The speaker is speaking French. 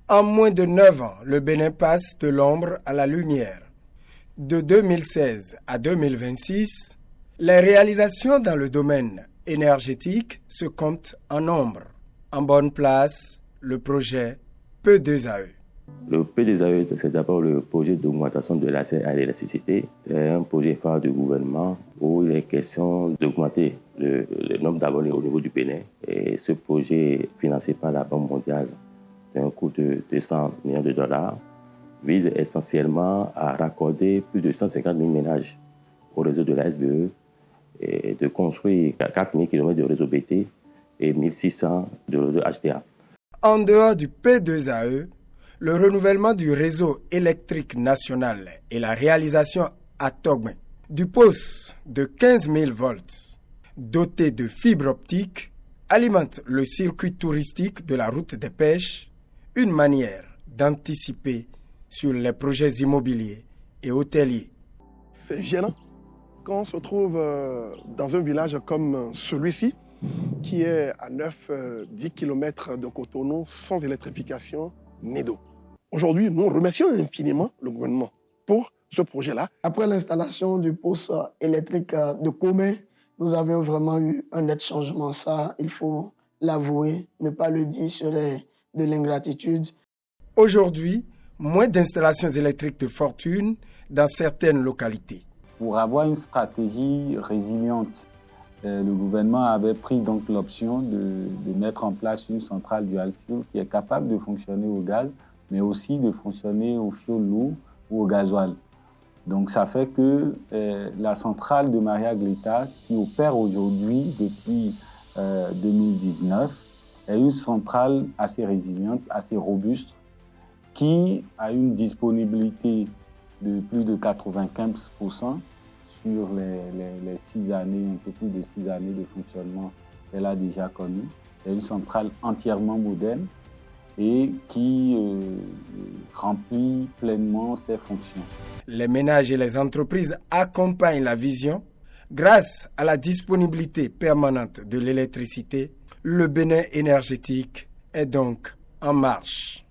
En moins de 9 ans, le Bénin passe de l'ombre à la lumière. De 2016 à 2026, les réalisations dans le domaine énergétique se comptent en nombre. En bonne place, le projet P2AE. Le P2AE, c'est d'abord le projet d'augmentation de l'accès à l'électricité. C'est un projet phare du gouvernement où il est question d'augmenter le nombre d'abonnés au niveau du Bénin. Et ce projet est financé par la Banque mondiale d'un coût de 200 millions de dollars, vise essentiellement à raccorder plus de 150 000 ménages au réseau de la SBE et de construire 4 000 km de réseau BT et 1 600 de réseau HTA. En dehors du P2AE, le renouvellement du réseau électrique national et la réalisation à Togben du poste de 15 000 volts doté de fibres optiques alimente le circuit touristique de la route des pêches, une manière d'anticiper sur les projets immobiliers et hôteliers. C'est gênant quand on se trouve dans un village comme celui-ci, qui est à 9-10 km de Cotonou, sans électrification ni d'eau. Aujourd'hui, nous remercions infiniment le gouvernement pour ce projet-là. Après l'installation du poste électrique de Comé, nous avions vraiment eu un net changement. Ça, il faut l'avouer, ne pas le dire serait de l'ingratitude. Aujourd'hui, moins d'installations électriques de fortune dans certaines localités. Pour avoir une stratégie résiliente, le gouvernement avait pris donc l'option de mettre en place une centrale dual fuel qui est capable de fonctionner au gaz, mais aussi de fonctionner au fioul lourd ou au gasoil. Donc ça fait que la centrale de Maria-Glita, qui opère aujourd'hui depuis 2019, est une centrale assez résiliente, assez robuste, qui a une disponibilité de plus de 95% sur les 6 années, un peu plus de 6 années de fonctionnement qu'elle a déjà connu. C'est une centrale entièrement moderne et qui remplit pleinement ses fonctions. Les ménages et les entreprises accompagnent la vision. Grâce à la disponibilité permanente de l'électricité, le Bénin énergétique est donc en marche.